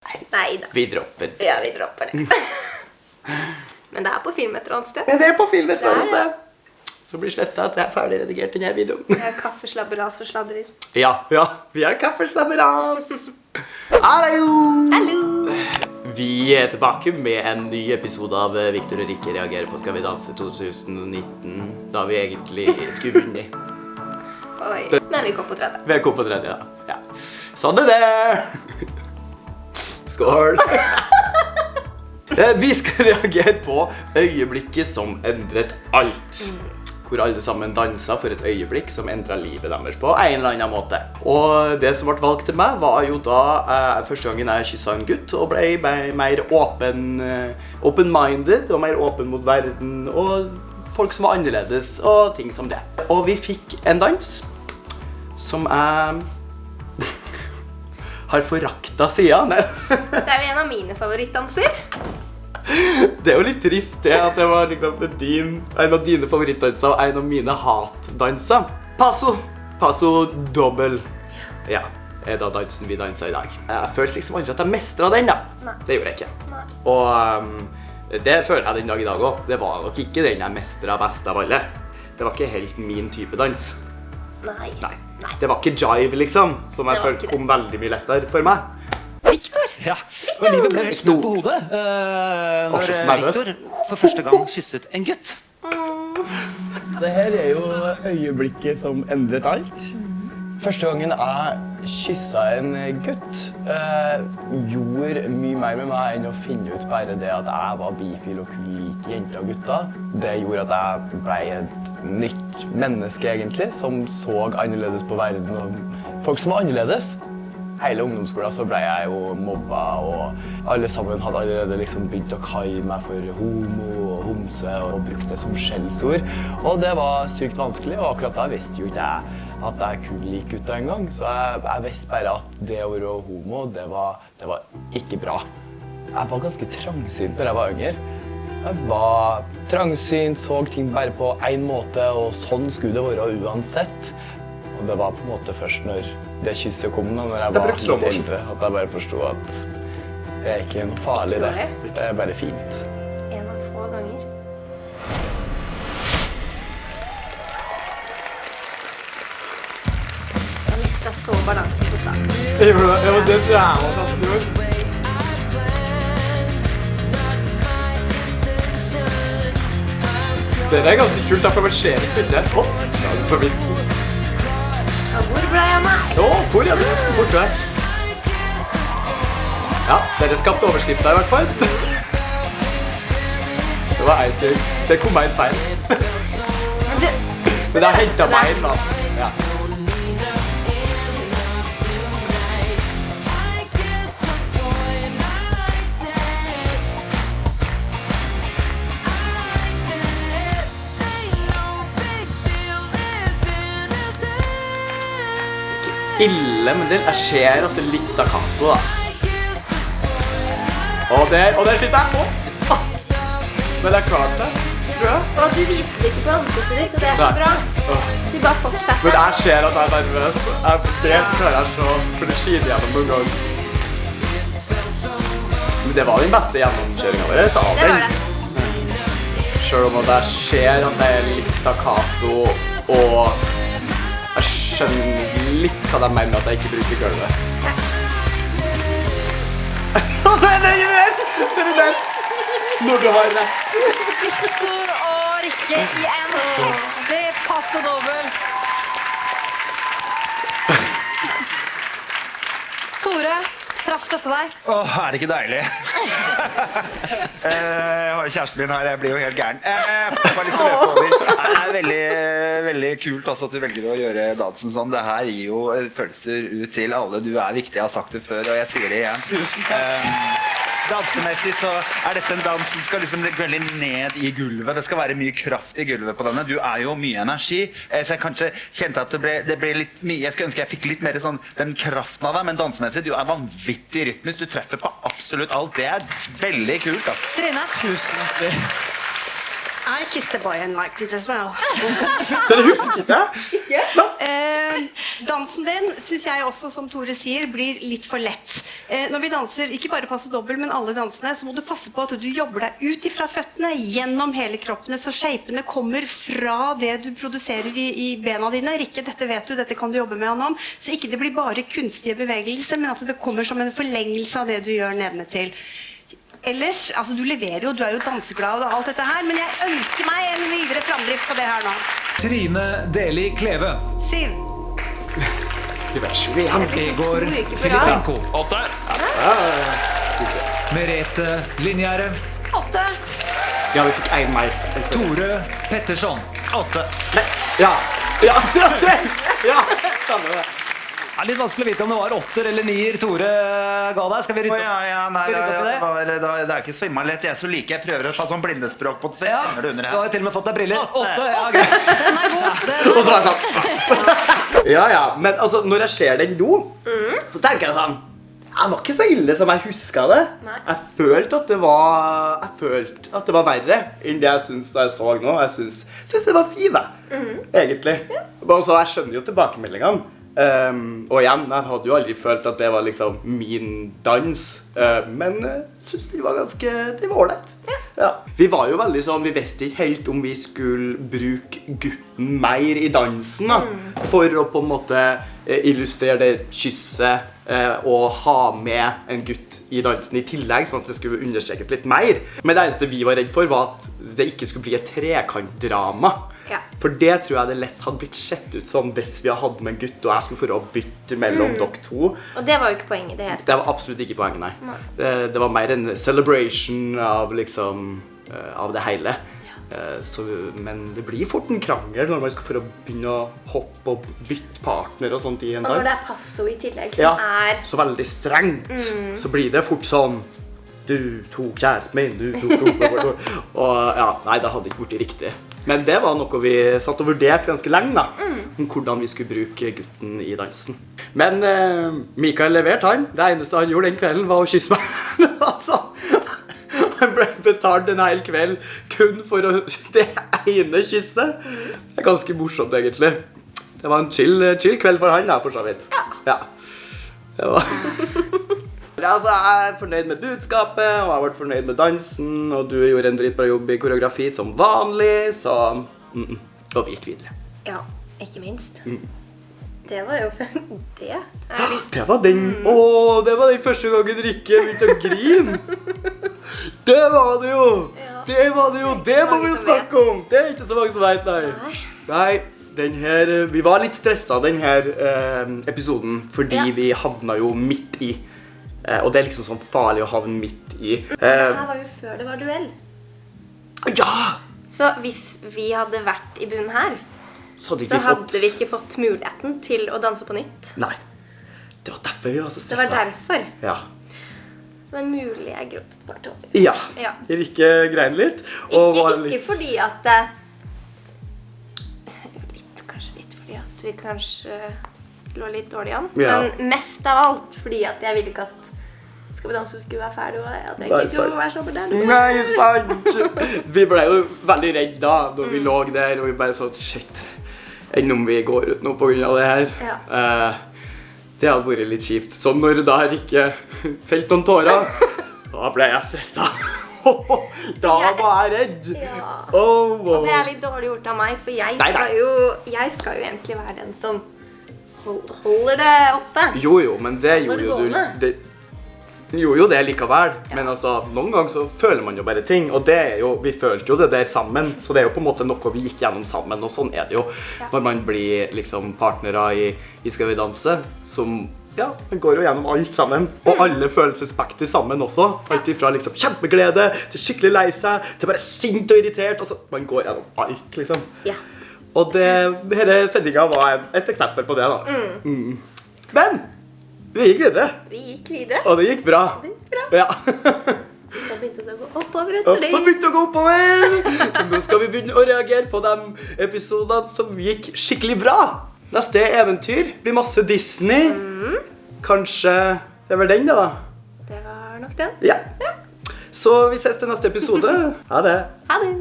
Nei da. Vi dropper. Ja, vi dropper det. Men det på film et eller annet sted. Men det på film et eller annet sted. Så blir slettet at jeg ferdig redigert denne videoen. Vi kaffeslabberas og sladrer. Ja, vi kaffeslabberas. Hallo! Hallo! Vi tilbake med en ny episode av Victor og Rikke reagerer på Skal vi danse 2019, da vi egentlig skulle vunnet. Oi, men vi kom på tredje. Vi kom på tredje, ja. Sånn det! Skål! Vi skal reagere på øyeblikket som endret alt. Hvor alle sammen danset for et øyeblikk som endret livet deres på en eller annen måte. Og det som ble valgt til meg var jo da første gangen jeg kysset en gutt og ble mer open-minded og mer åpen mot verden og folk som var annerledes og ting som det. Og vi fikk en dans som jeg har foraktet siden. Det jo en av mine favorittdanser. Det jo litt trist det at det var liksom en av dine favorittdanser og en av mine hatdanser. Paso dobbel. Ja, da dansen vi danset i dag. Jeg følte liksom aldri at jeg mestret den da. Nei. Det gjorde jeg ikke. Nei. Og det føler jeg den dag i dag også. Det var nok ikke den jeg mestret best av alle. Det var ikke helt min type dans. Nei. Det var ikke jive liksom, som jeg følte kom veldig mye lettere for meg. Victor! Ja, og livet ble helt snudd på hodet når Victor for første gang kysset en gutt. Det her jo øyeblikket som endret alt. Første gangen jeg kysset en gutt gjorde mye mer med meg enn å finne ut bare det at jeg var bifil og kunne like jenter og gutter. Det gjorde at jeg ble et nytt menneske egentlig, som så annerledes på verden og folk som var annerledes. Hele ungdomsskolen så ble jeg jo mobba, og alle sammen hadde allerede liksom begynt å kalle meg for homo og homse og brukte det som skjellsord. Og det var sykt vanskelig, og akkurat da visste jo ikke jeg at jeg kunne like gutter en gang. Så jeg visste bare at det å være homo, det var ikke bra. Jeg var ganske trangsynt da jeg var yngre. Jeg var trangsynt, så ting bare på en måte, og sånn skulle det være uansett. Og det var på en måte først når det kysset kom da, når jeg var litt eldre, at jeg bare forstod at det ikke noe farlig det. Det bare fint. En av få ganger. Jeg mistet så balansen på starten. Jeg var det ræva nesten gjorde. Det ganske kult, derfor var skjeret litt det. Det så vidt. Og hvor ble jeg meg? Hvor du? Borte. Ja, dere skapte overskriften i hvert fall. Det var en ting. Det kom meg en feil. Men det hentet meg inn da. Ja. Ille, men jeg ser at det litt stakkato da. Og der sitter jeg. Men det klart det, tror jeg. Og du viser det ikke på ansiktet ditt, og det så bra. Du bare fortsetter. Men jeg ser at jeg nervøs. Det klarer jeg så, for det skyder gjennom noen gang. Men det var den beste gjennomkjøringen vår, sa den. Det var det. Selv om jeg ser at det litt stakkato, og jeg skjønner litt hva de mener med at jeg ikke bruker gulvet. Det ikke mer! Det mer! Når du har det. Victor og Rikke i en heftig passo dobbel. Tore, traff dette deg? Det ikke deilig? Jeg har kjæresten min her, jeg blir jo helt gæren. Jeg får bare litt å løpe over. Det veldig, veldig kult også at du velger å gjøre dansen sånn. Det her gir jo følelser ut til alle. Du viktig, jeg har sagt det før, og jeg sier det igjen. Tusen takk. Dansemessig så dette en dans som skal liksom legge veldig ned i gulvet. Det skal være mye kraft i gulvet på denne. Du jo mye energi, så jeg kanskje kjente at det ble litt mye. Jeg skulle ønske jeg fikk litt mer sånn, den kraften av deg, men dansemessig, du vanvittig rytmisk. Du treffer på absolutt alt. Det veldig kult, altså. Trine? Tusen takk. I kissed a boy and liked it as well. Dere husket det? Dansen din, synes jeg også, som Tore sier, blir litt for lett. Når vi danser, ikke bare passe dobbelt, men alle dansene, så må du passe på at du jobber deg ut ifra føttene, gjennom hele kroppene, så shapene kommer fra det du produserer i bena dine. Rikke, dette vet du, dette kan du jobbe med han om, så ikke det blir bare kunstige bevegelser, men at det kommer som en forlengelse av det du gjør nedenetil. Ellers, altså du leverer jo, du er jo danseglad og alt dette her, men jeg ønsker meg en videre framdrift på det her nå. Trine Deli Kleve. 7. Du vet, 21. Egor Filipenko. 8. Merete Linjære. 8. Ja, vi fikk en mer. Tore Pettersson. 8. Ja, stemmer det. Det er litt vanskelig å vite om det var 8 eller 9 Tore ga deg. Skal vi rydde opp? Nei, Skal vi rydde opp i det? det er ikke så innmari lett. Jeg er så like, jeg prøver å ta sånn blindespråk på det. Ja, Det under du her. har jo til og med fått deg briller. 8, ja, greit. Og så var jeg sånn. Ja, men altså, når jeg ser den nå, så tenker jeg sånn, det var ikke så ille som jeg husket det. Jeg følte at det var verre enn det jeg synes da jeg så nå. Jeg synes det var fint, egentlig. Altså, jeg skjønner jo tilbakemeldingene. Og igjen, jeg hadde jo aldri følt at det var liksom min dans, men jeg synes det var ganske, det var ålreit. Ja. Vi var jo veldig sånn, vi visste ikke helt om vi skulle bruke gutten mer i dansen da, for å på en måte illustrere det kysset og ha med en gutt i dansen i tillegg, sånn at det skulle understrekes litt mer. Men det eneste vi var redd for var at det ikke skulle bli et trekantdrama. Ja. For det tror jeg det lett hadde blitt sett ut sånn hvis vi hadde hatt med en gutt og jeg skulle få å bytte mellom dere to. Og det var jo ikke poenget det hele. Det var absolutt ikke poenget, nei. Det var mer en celebration av liksom, av det hele. Men det blir fort en krangel når man skal for å begynne å hoppe og bytte partner og sånt i en dans. Og når det er passo i tillegg, som er... så veldig strengt, så blir det fort sånn du tok kjæresten min, du tok og ja, nei, det hadde ikke vært riktig. Men det var noe vi satt og vurderte ganske lenge da, om hvordan vi skulle bruke gutten i dansen. Men Mikael leverte han. Det eneste han gjorde den kvelden var å kysse meg. Altså, han ble betalt en hel kveld kun for det ene kysset. Det er ganske morsomt egentlig. Det var en chill kveld for han da, for så vidt. Ja. Det var... Altså, jeg er fornøyd med budskapet, og jeg har vært fornøyd med dansen, og du gjorde en dritbra jobb i koreografi som vanlig, så... Og vi gikk videre. Ja, ikke minst. Det var jo... Det er litt... Det var den... det var den første gangen Rikke begynte å grine. Det var det jo! Det var det jo! Det må vi snakke om! Det er ikke så mange som vet, nei. Nei, den her... Vi var litt stresset den her episoden, fordi vi havna jo midt i. Og det er liksom sånn farlig å havne midt i. Det her var jo før det var duell. Ja! Så hvis vi hadde vært i bunnen her, så hadde vi ikke fått muligheten til å danse på nytt. Nei. Det var derfor vi var så Det stresset. var derfor. Ja. Det er mulig jeg gråt et par tårer. Ja. Ja. Rikke grein litt. Og var Ikke litt... fordi at... Kanskje litt fordi at vi kanskje lå litt dårlig an. Ja. Men mest av alt fordi at jeg ville ikke at Skal vi danse skulle være ferdig, og at jeg ikke skulle være så på der. Nei, sant! Vi ble jo veldig redd da, når vi lå der, og vi bare sånn, shit, enn om vi går ut nå på grunn av det her. Ja. Det hadde vært litt kjipt. Så når da Rikke felt noen tårer, da ble jeg stresset. Da var jeg redd. Ja. Og det er litt dårlig gjort av meg, for jeg skal jo egentlig være den som holder det oppe. Jo, men det Holder gjorde det jo du. Jo det likevel, men altså, noen ganger så føler man jo bare ting, og det er jo, vi følte jo det der sammen, så det er jo på en måte noe vi gikk gjennom sammen, og sånn er det jo når man blir liksom partnere i Skal vi danse, som, ja, man går jo gjennom alt sammen, og alle følelsesspekter sammen også, alt ifra liksom kjempeglede til skikkelig lei seg, til bare sint og irritert, altså, man går gjennom alt liksom. Ja. Og denne sendingen var et eksempel på det da. Men vi gikk videre. Vi gikk videre. Og det gikk bra. Det gikk bra. Ja. Så begynte det å gå oppover Og etter så det. begynte det å gå oppover. Nå skal vi begynne å reagere på de episodene som gikk skikkelig bra. Neste eventyr blir masse Disney. Kanskje det er vel den da. Det var nok den. Ja. Så vi ses til neste episode. Ha det. Ha det.